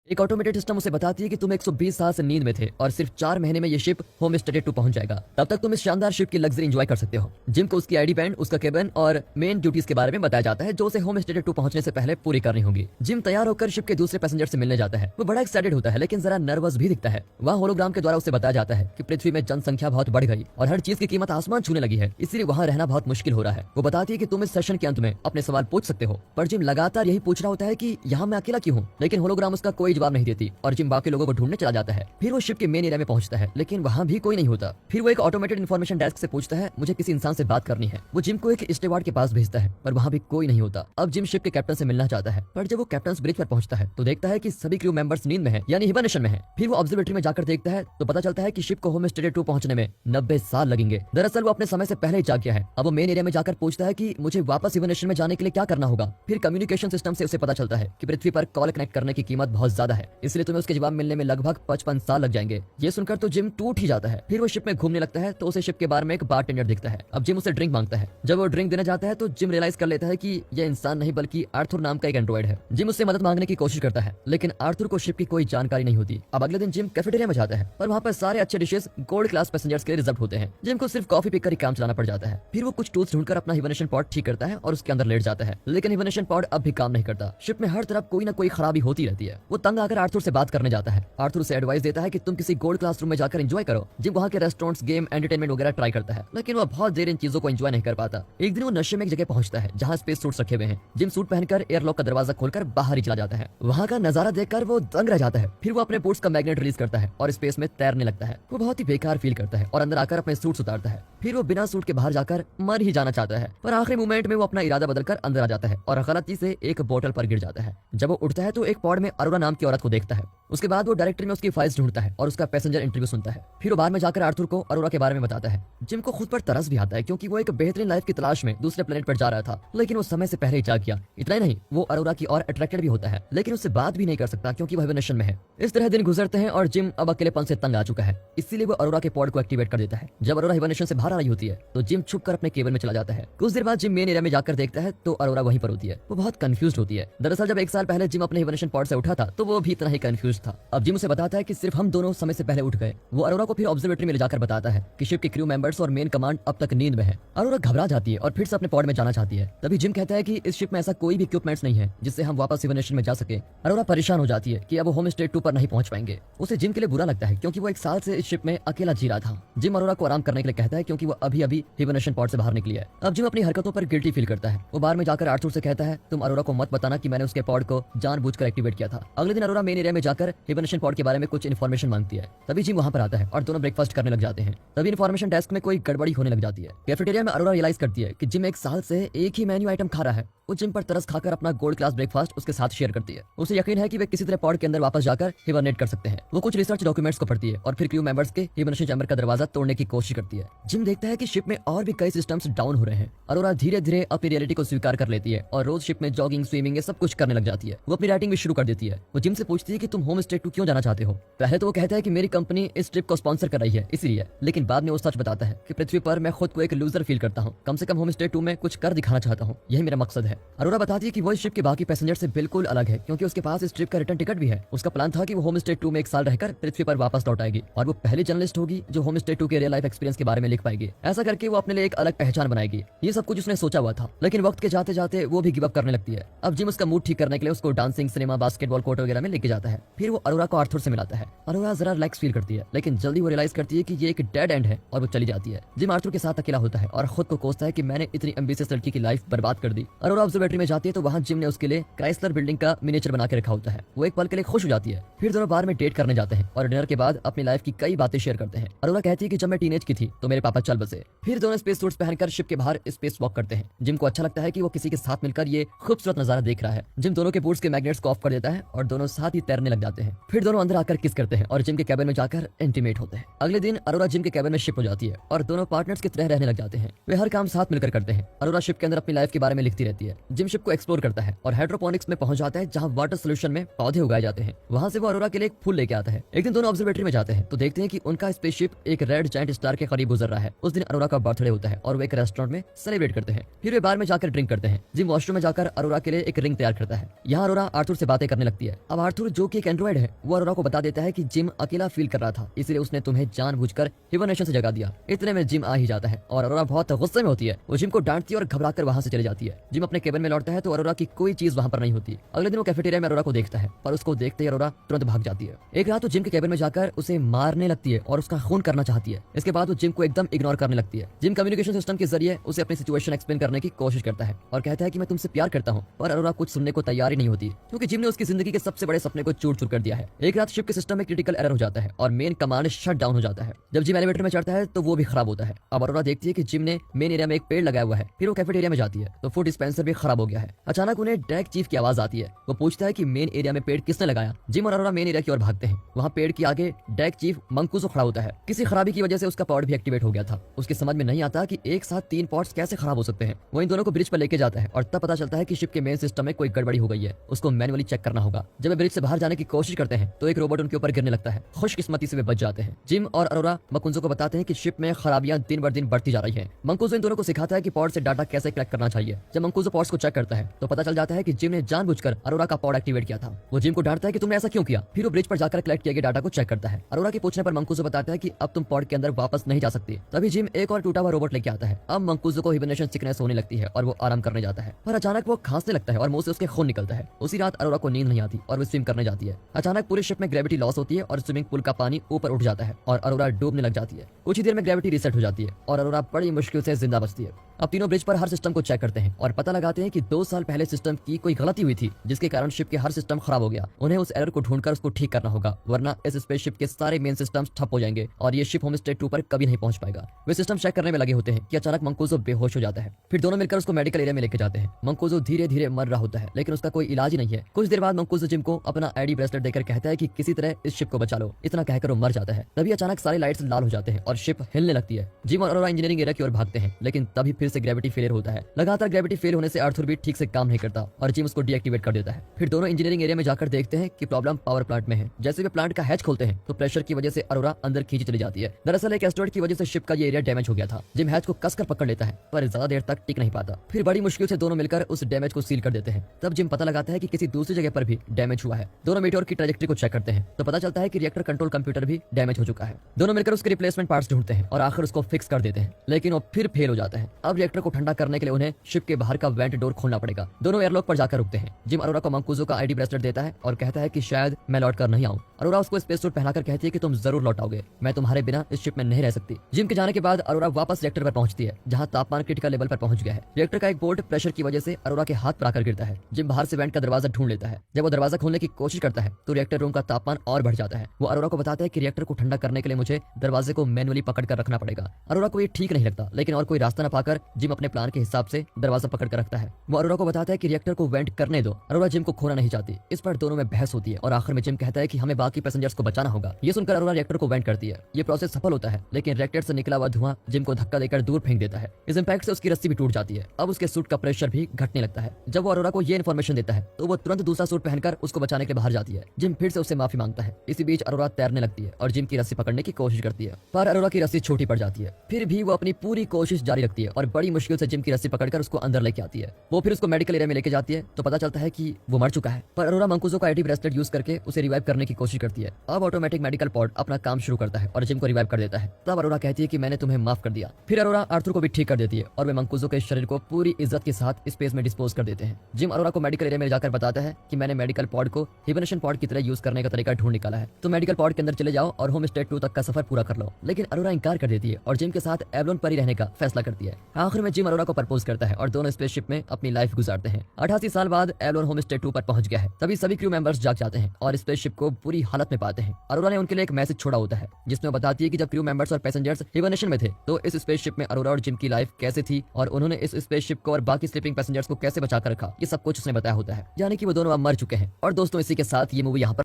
एक automated system उसे बताती है कि तुम 120 साल से नींद में थे और सिर्फ 4 महीने में ये शिप होम स्टेट 2 पहुंच जाएगा। तब तक तुम इस शानदार शिप की लग्जरी एंजॉय कर सकते हो। जिम को उसकी आईडी बैंड, उसका केबिन और मेन ड्यूटीज के बारे में बताया जाता है जो उसे होम स्टेट 2 पहुंचने से पहले पूरी करनी होगी। जिम तैयार होकर शिप के दूसरे पैसेंजर से मिलने जाता है। वो बड़ा एक्साइटेड होता है लेकिन जरा नर्वस भी दिखता है। वहाँ होलोग्राम के द्वारा उसे बताया जाता है कि पृथ्वी में जनसंख्या बहुत बढ़ गई और हर चीज की कीमत आसमान छूने लगी है, इसलिए वहाँ रहना बहुत मुश्किल हो रहा है। वो बताती है कि तुम इस सेशन के अंत में अपने सवाल पूछ सकते हो, पर जिम लगातार यही पूछ रहा होता है कि यहाँ मैं अकेला क्यों हूँ, लेकिन होलोग्राम उसका कोई जवाब नहीं देती और जिम बाकी लोगों को ढूंढने चला जाता है। फिर वो शिप के मेन एरिया में पहुंचता है लेकिन वहाँ भी कोई नहीं होता। फिर वो एक ऑटोमेटेड इन्फॉर्मेशन डेस्क से पूछता है मुझे किसी इंसान से बात करनी है। वो जिम को एक स्टेवार्ड के पास भेजता है पर वहाँ भी कोई नहीं होता। अब जिम शिप के कैप्टन से मिलना चाहता है पर जब वो कैप्टन ब्रिज पर पहुंचता है तो देखता है कि सभी क्रू मेंबर्स नींद में है, यानी हिबरनेशन में है। फिर वो ऑब्जर्वेटरी में जाकर देखता है तो पता चलता है कि शिप को होम स्टेट 2 पहुंचने में 90 साल लगेंगे। दरअसल वो अपने समय से पहले ही जाग गया है। अब वो मेन एरिया में जाकर पूछता है कि मुझे वापस हिबरनेशन में जाने के लिए क्या करना होगा। फिर कम्युनिकेशन सिस्टम से उसे पता चलता है कि पृथ्वी पर कॉल कनेक्ट करने की कीमत बहुत ज्यादा है, इसलिए तुम्हें उसके जवाब मिलने में लगभग 55 साल लग जाएंगे। ये सुनकर तो जिम टूट ही जाता है। फिर वो शिप में घूमने लगता है तो उसे शिप के बार में एक बारटेंडर दिखता है। अब जिम उसे ड्रिंक मांगता है। जब वो ड्रिंक देने जाता है तो जिम रियलाइज कर लेता है कि यह इंसान नहीं बल्कि आर्थर नाम का एक एंड्रॉइड है। जिम उससे मदद मांगने की कोशिश करता है लेकिन आर्थर को शिप की कोई जानकारी नहीं होती। अब अगले दिन जिम कैफेटेरिया में जाता है और वहाँ पर सारे अच्छे डिशेस गोल्ड क्लास पैसेंजर्स के लिए रिजर्व होते हैं। जिम को सिर्फ कॉफी पीकर ही काम चलाना पड़ जाता है। फिर वो कुछ टूल्स ढूंढकर अपना हिबरनेशन पॉड ठीक करता है और उसके अंदर लेट जाता है, लेकिन हिबरनेशन पॉड अब भी काम नहीं करता। शिप में हर तरफ कोई ना कोई खराबी होती रहती है। वो तंग आकर आर्थर से बात करने जाता है। आर्थर उसे एडवाइस देता है कि तुम किसी गोल्ड क्लास रूम में जाकर एंजॉय करो। जिम वहाँ के रेस्टोरेंट्स, गेम, एंटरटेनमेंट वगैरह ट्राई करता है लेकिन वो बहुत देर इन चीजों को एंजॉय नहीं कर पाता। एक दिन वो नशे में एक जगह पहुंचता है जहाँ स्पेस सूट्स रखे हुए हैं। जिम सूट पहनकर एयरलॉक का दरवाजा खोलकर बाहर ही चला जाता है। वहाँ का नजारा देखकर वो दंग रह जाता है। फिर वो अपने बूट्स का मैग्नेट रिलीज करता है और स्पेस में तैरने लगता है। वो बहुत ही बेकार फील करता है और अंदर आकर अपने सूट्स उतारता है। फिर वो बिना सूट के बाहर जाकर मर ही जाना चाहता है, पर आखिरी मोमेंट में वो अपना इरादा बदलकर अंदर आ जाता है और गलती से एक बोतल पर गिर जाता है। जब वो उठता है तो एक पॉड में अरोरा नाम की औरत को देखता है। उसके बाद वो डायरेक्टरी में उसकी फाइल्स ढूंढता है और उसका पैसेंजर इंटरव्यू सुनता है। फिर वो बार में जाकर आर्थर को अरोरा के बारे में बताता है। जिम को खुद पर तरस भी आता है क्योंकि वो एक बेहतरीन लाइफ की तलाश में दूसरे प्लेनेट पर जा रहा था, लेकिन वो समय से पहले ही जाग गया। इतना ही नहीं, वो अरोरा की और अट्रैक्टेड भी होता है लेकिन उससे बात भी नहीं कर सकता क्योंकि वो हिबरनेशन में है। इस तरह दिन गुजरते हैं और जिम अब अकेलेपन से तंग आ चुका है, इसीलिए वो अरोरा के पॉड को एक्टिवेट कर देता है। जब अरोरा हिबरनेशन से बाहर आ रही होती है तो जिम छुप कर अपने केबल में चला जाता है। कुछ देर बाद जिम मेन एरिया में जाकर देखता है तो अरोरा वहीं पर होती है। वो बहुत कंफ्यूज होती है। दरअसल जब 1 साल पहले जिम अपने हिबरनेशन पॉड से उठा था तो वो भी इतना ही कंफ्यूज था। अब जिम उसे बताता है कि सिर्फ हम दोनों समय से पहले उठ गए। वो अरोरा को फिर ऑब्जर्वेटरी में ले जाकर बताता है कि शिप के क्रू मेंबर्स और मेन कमांड अब तक नींद में है। अरोरा घबरा जाती है और फिर से अपने पॉड में जाना चाहती है। तभी जिम कहता है कि इस शिप में ऐसा कोई भी इक्विपमेंट्स नहीं है जिससे हम वापस हिबरनेशन में जा सके। अरोरा परेशान हो जाती है कि अब वो होम स्टेट 2 पर नहीं पहुंच पाएंगे। उसे जिम के लिए बुरा लगता है क्योंकि वो 1 साल से इस शिप में अकेला जी रहा था। जिम अरोरा को आराम करने के लिए कहता है क्योंकि वो अभी अभी हिबरनेशन पॉड से बाहर निकली है। अब जिम अपनी हरकतों पर गिल्टी फील करता है। वो बार में जाकर आर्थर से कहता है तुम अरोरा को मत बताना कि मैंने उसके पॉड को जानबूझकर एक्टिवेट किया था। अगले दिन अरोरा मेन एरिया में जाकर हिबरनेशन पॉड के बारे में कुछ इन्फॉर्मेशन मांगती है। तभी जिम वहाँ पर आता है और दोनों ब्रेकफास्ट करने लग जाते हैं। तभी इन्फॉर्मेशन डेस्क में कोई गड़बड़ी होने लग जाती है। कैफेटेरिया में अरोरा रियलाइज करती है कि जिम 1 साल से एक ही मेन्यू आइटम खा रहा है। वो जिम पर तरस खाकर अपना गोल्ड क्लास ब्रेकफास्ट उसके साथ शेयर करती है। उसे यकीन है कि वे किसी तरह पॉड के अंदर वापस जाकर हिबरनेट कर सकते हैं। वो कुछ रिसर्च डॉक्यूमेंट्स को पढ़ती है और फिर क्रू मेंबर्स के हिबरनेशन चैम्बर का दरवाजा तोड़ने की कोशिश करती है। जिम देखता है कि शिप में और भी कई सिस्टम्स डाउन हो रहे हैं। अरोरा धीरे धीरे अपनी रियलिटी को स्वीकार कर लेती है और रोज शिप में जॉगिंग, स्विमिंग, ये सब कुछ करने लग जाती है। वो अपनी राइटिंग भी शुरू कर देती है। वो जिम से पूछती है कि तुम होम स्टेट 2 क्यों जाना चाहते हो। पहले तो वो कहता है कि मेरी कंपनी इस ट्रिप को स्पॉन्सर कर रही है इसलिए, लेकिन बाद में वो सच बताता है कि पृथ्वी पर मैं खुद को एक लूजर फील करता हूँ। कम से कम होम स्टेट 2 में कुछ कर दिखाना चाहता हूँ, यही मेरा मकसद है। अरोरा बताती है कि वो इस शिप के बाकी पैसेंजर से बिल्कुल अलग है क्योंकि उसके पास इस ट्रिप का रिटर्न टिकट भी है। उसका प्लान था कि वो होम स्टेट 2 में 1 साल रहकर पृथ्वी पर वापस लौट आएगी और वो पहली जर्नलिस्ट होगी जो होम स्टेट 2 के रियल लाइफ एक्सपीरियंस के बारे में लिख पाएगी। ऐसा करके वो अपने लिए एक अलग पहचान बनाएगी। ये सब कुछ उसने सोचा हुआ था, लेकिन वक्त के जाते जाते वो भी गिव अप करने लगती है। अब जिम उसका मूड ठीक करने के लिए उसको डांसिंग, सिनेमा, बास्केटबॉल कोर्ट वगैरह में लेके जाता है। फिर वो अरोरा को आर्थर से मिलाता है। अरोरा जरा रिलैक्स फील करती है लेकिन जल्दी वो रियलाइज करती है कि ये एक डेड एंड है और वो चली जाती है। जिम आर्थर के साथ अकेला होता है और खुद को कोसता है कि मैंने इतनी एम्बिशियस लड़की की लाइफ बर्बाद कर दी। अरोरा ऑब्जर्वेटरी में जाती है तो वहाँ जिम ने उसके लिए क्राइसलर बिल्डिंग का मिनिएचर बना के रखा होता है। वो एक पल के लिए खुश हो जाती है। फिर दोनों बार में डेट करने जाते हैं और डिनर के बाद अपनी लाइफ की कई बातें शेयर करते हैं। अरोरा कहती है कि जब मैं टीनेज की थी तो मेरे पापा चल बसे। फिर दोनों स्पेस सूट्स पहनकर शिप के बाहर स्पेस वॉक करते हैं। जिम को अच्छा लगता है कि वो किसी के साथ मिलकर ये खूबसूरत नजारा देख रहा है। जिम दोनों के बूट्स के मैग्नेट्स को ऑफ कर देता है और दोनों साथ ही तैरने लग जाते हैं। फिर दोनों अंदर आकर किस करते हैं और जिम के कैबिन में जाकर इंटीमेट होते हैं। अगले दिन अरोरा जिम के कैबिन में शिप हो जाती है और दोनों पार्टनर्स की तरह रहने लग जाते हैं। वे हर काम साथ मिलकर करते हैं। अरोरा शिप के अंदर अपनी लाइफ के बारे में लिखती रहती है। जिम शिप को एक्सप्लोर करता है और हाइड्रोपोनिक्स में पहुंच जाता है जहां वाटर सोल्यूशन में पौधे उगाए जाते हैं। वहां से वो अरोरा के लिए एक फूल लेके आता है। एक दिन दोनों ऑब्जर्वेटरी में जाते हैं तो देखते हैं कि उनका स्पेसशिप एक रेड जायंट स्टार के करीब गुजर रहा है। उस दिन अरोरा का बर्थडे होता है और वो एक रेस्टोरेंट में सेलिब्रेट करते हैं। फिर वे बार में जाकर ड्रिंक करते हैं। जिम वॉशरूम में जाकर अरोरा के लिए एक रिंग तैयार करता है। यहाँ अरोरा आर्थर से बातें करने लगती है। अब आर्थर जो कि एक एंड्रॉइड एंड्रॉइड है वो अरोरा को बता देता है कि जिम अकेला फील कर रहा था, इसलिए उसने तुम्हें जानबूझकर हिबरनेशन से जगा दिया। इतने में जिम आ ही जाता है और अरोरा बहुत गुस्से में होती है। वो जिम को डांटती है और घबराकर वहां से चली जाती है। जिम अपने केबिन में लौटता है तो अरोरा की कोई चीज वहां पर नहीं होती। अगले दिन वो कैफेटेरिया में अरोरा को देखता है, पर उसको देखते ही अरोरा तुरंत भाग जाती है। एक रात वो जिम के केबिन में जाकर उसे मारने लगती है और उसका खून करना चाहती है। इसके बाद वो जिम को एकदम इग्नोर करने लगती है। जिम कम्युनिकेशन सिस्टम के जरिए उसे अपनी सिचुएशन एक्सप्लेन करने की कोशिश करता है और कहता है कि मैं तुमसे प्यार करता हूँ, पर अरोरा कुछ सुनने को तैयार ही नहीं होती, क्योंकि जिम ने उसकी जिंदगी के सबसे बड़े सपने को चूर चूर कर दिया है। एक रात शिप के सिस्टम में क्रिटिकल एरर हो जाता है और मेन कमांड शट डाउन हो जाता है। जब जिम एलिवेटर में चढ़ता है तो वो भी खराब होता है। अब अरोरा देखती है कि जिम ने मेन एरिया में एक पेड़ लगाया हुआ है। फिर वो कैफेटेरिया में जाती है तो फूड डिस्पेंसर भी खराब हो गया है। अचानक उन्हें डेक चीफ की आवाज आती है। वो पूछता है कि मेन एरिया में पेड़ किसने लगाया। जिम और अरोरा मेन एरिया की ओर भागते हैं। वहाँ पेड़ के आगे डेक चीफ मंकूजो खड़ा होता है। किसी खराबी की वजह से उसका पॉड भी एक्टिवेट हो गया था। उसकी समझ में नहीं आता कि एक साथ 3 पॉड्स कैसे खराब हो सकते हैं। वो इन दोनों को ब्रिज पर लेके जाता है और तब पता चलता है कि शिप के मेन सिस्टम में कोई गड़बड़ी हो गई है। उसको मैनुअली चेक करना होगा। जब वे ब्रिज से बाहर जाने की कोशिश करते हैं तो एक रोबोट उनके ऊपर गिरने लगता है। खुशकिस्मती से वे बच जाते हैं। जिम और अरोरा मंकूजो को बताते हैं कि शिप में खराबियां दिन ब दिन बढ़ती जा रही है। मंकूजो इन दोनों को सिखाता है कि पॉड से डाटा कैसे कलेक्ट करना चाहिए। जब मंकूजो पॉड्स को चेक करता है तो पता चल जाता है कि जिम ने जानबूझकर अरोरा का पॉड एक्टिवेट किया था। वो जिम को डांटता है कि तुमने ऐसा क्यों किया। फिर वो ब्रिज पर जाकर कलेक्ट किए गए डाटा को चेक करता है। अरोरा के पूछने पर मंकूजो बताता है कि अब तुम पॉड के अंदर वापस नहीं जा सकती। तभी जिम एक और टूटा हुआ रोबोट लेके आता है। अब मंकूजो को हिबरनेशन सिकनेस होने लगती है और वो आराम करने जाता है, पर अचानक वो खांसने लगता है और मुंह से उसके खून निकलता है। उसी रात अरोरा को नींद नहीं आती और वो स्विम करने जाती है। अचानक पूरे शिप में ग्रेविटी लॉस होती है और स्विमिंग पूल का पानी ऊपर उठ जाता है और अरोरा डूबने लग जाती है। कुछ ही देर में ग्रेविटी रीसेट हो जाती है और अरोरा बड़ी मुश्किल से जिंदा बचती है। अब तीनों ब्रिज पर हर सिस्टम को चेक करते हैं और पता लगाते हैं कि 2 साल पहले सिस्टम की कोई गलती हुई थी, जिसके कारण शिप के हर सिस्टम खराब हो गया। उन्हें उस एरर को ढूंढकर उसको ठीक करना होगा, वरना इस स्पेसशिप के सारे मेन सिस्टम्स ठप हो जाएंगे और ये शिप होमस्टे 2 पर कभी नहीं पहुंच पाएगा। वे सिस्टम चेक करने में लगे होते हैं कि अचानक मंकूजो बेहोश हो जाता है। फिर दोनों मिलकर उसको मेडिकल एरिया में लेके जाते हैं। मंकूजो धीरे धीरे मर रहा होता है, लेकिन उसका कोई इलाज ही नहीं है। कुछ देर बाद मंकूजो जिम को अपना आईडी ब्रेसलेट देकर कहता है कि किसी तरह इस शिप को बचा लो। इतना कहकर वो मर जाता है। तभी अचानक सारे लाइट्स लाल हो जाते हैं और शिप हिलने लगती है। जिम और अरोरा इंजीनियरिंग एरिया की ओर भागते हैं, लेकिन तभी फिर से ग्रेविटी फेलियर होता है। लगातार ग्रेविटी फेल होने से आर्थर भी ठीक से काम नहीं करता और जिम उसको डीएक्टिवेट कर देता है। फिर दोनों इंजीनियरिंग एरिया में जाकर देखते हैं कि प्रॉब्लम पावर प्लांट में है। जैसे वे प्लांट का हैच खोलते हैं तो प्रेशर की वजह से अरोरा अंदर खींची चली जाती है। दरअसल एक एस्टेरॉइड की वजह से शिप का ये एरिया डैमेज हो गया था। जिम हैच को कसकर पकड़ लेता है, पर ज्यादा देर तक टिक नहीं पाता। फिर बड़ी मुश्किल से दोनों मिलकर उस डैमेज को सील कर देते हैं। तब जिम पता लगाता है कि किसी दूसरी जगह पर भी डैमेज हुआ है। दोनों मीटियोर की ट्रैजेक्टरी को चेक करते हैं तो पता चलता है कि रिएक्टर कंट्रोल कंप्यूटर भी डैमेज हो चुका है। दोनों मिलकर उसके रिप्लेसमेंट पार्ट्स ढूंढते हैं और आखिर उसको फिक्स कर देते हैं, लेकिन वो फिर फेल हो जाता है। अब रिएक्टर को ठंडा करने के लिए उन्हें शिप के बाहर का वेंट डोर खोलना पड़ेगा। दोनों एयरलॉक पर जाकर रुकते हैं। जिम अरोरा को मंकूजो का आईडी ब्रेसलेट देता है और कहता है कि शायद मैं लौट कर नहीं आऊं। अरोरा उसको स्पेस सूट पहनाकर कहती है कि तुम जरूर लौट आओगे, मैं तुम्हारे बिना इस शिप में नहीं रह सकती। जिम के जाने के बाद अरोरा वापस रिएक्टर पर पहुंचती है, जहां तापमान क्रिटिकल लेवल पर पहुंच गया है। रिएक्टर का एक बोल्ट प्रेशर की वजह से अरोरा के हाथ पर आकर गिरता है। जिम बाहर से वेंट का दरवाजा ढूंढ लेता है। जब वो दरवाजा खोलने की कोशिश करता है तो रिएक्टर रूम का तापमान और बढ़ जाता है। वो अरोरा को बताता है कि रिएक्टर को ठंडा करने के लिए मुझे दरवाजे को मैनुअली पकड़ कर रखना पड़ेगा। अरोरा को ये ठीक नहीं लगता, लेकिन और कोई रास्ता न पाकर जिम अपने प्लान के हिसाब से दरवाजा पकड़ कर रखता है। वो अरोरा को बताता है कि रिएक्टर को वेंट करने दो। अरोरा जिम को खोना नहीं चाहती। इस पर दोनों में बहस होती है और आखिर में जिम कहता है कि हमें बाकी पैसेंजर्स को बचाना होगा। ये सुनकर अरोरा रिएक्टर को वेंट करती है। ये प्रोसेस सफल होता है, लेकिन रिएक्टर से निकला हुआ धुआं जिम को धक्का देकर दूर फेंक देता है। इस इंपैक्ट से उसकी रस्सी भी टूट जाती है। अब उसके सूट का प्रेशर भी घटने लगता है। जब वो अरोरा को ये इन्फॉर्मेशन देता है तो वो तुरंत दूसरा सूट पहनकर उसको बचाने के लिए बाहर जाती है। जिम फिर से उससे माफी मांगता है। इसी बीच अरोरा तैरने लगती है और जिम की रस्सी पकड़ने की कोशिश करती है, पर अरोरा की रस्सी छोटी पड़ जाती है। फिर भी वो अपनी पूरी कोशिश जारी रखती है और बड़ी मुश्किल से जिम की रस्सी पकड़कर उसको अंदर लेके आती है। वो फिर उसको मेडिकल एरिया में लेके जाती है तो पता चलता है कि वो मर चुका है। पर अरोरा मंकूजो का आईडी ब्रेसलेट यूज करके उसे रिवाइव करने की कोशिश करती है। अब ऑटोमेटिक मेडिकल पॉड अपना काम शुरू करता है और जिम को रिवाइव कर देता है। तब अरोरा कहती है कि मैंने तुम्हें माफ कर दिया। फिर अरोरा आर्थर को भी ठीक कर देती है और वे मंकूजो के शरीर को पूरी इज्जत के साथ स्पेस में डिस्पोज कर देते हैं। जिम अरोरा को मेडिकल एरिया में जाकर बताता है कि मैंने मेडिकल पॉड को हिबरनेशन पॉड की तरह यूज करने का तरीका ढूंढ निकाला है। तो मेडिकल पॉड के अंदर चले जाओ और होम स्टे 2 तक का सफर पूरा कर लो। लेकिन अरोरा इंकार कर देती है और जिम के साथ एवलोन पर ही रहने का फैसला करती है। आखिर में जिम अरोरा को प्रपोज करता है और दोनों स्पेसशिप में अपनी लाइफ गुजारते हैं। 88 साल बाद एवलोन होम स्टे 2 पर पहुंच गया है। तभी सभी क्रू मेंबर्स जाग जाते हैं और स्पेसशिप को बुरी हालत में पाते हैं। अरोरा ने उनके लिए एक मैसेज छोड़ा होता है, जिसमें वो बताती है कि जब क्रू मेंबर्स और पैसेंजर्स हिबरनेशन में थे तो इस स्पेसशिप में अरोरा और जिम की लाइफ कैसे थी और उन्होंने इस स्पेसशिप को और बाकी स्लीपिंग पैसेंजर्स को कैसे बचा कर रखा, ये सब कुछ उसने बताया होता है। यानी कि वो दोनों अब मर चुके हैं। और दोस्तों, इसी के साथ ये मूवी यहाँ पर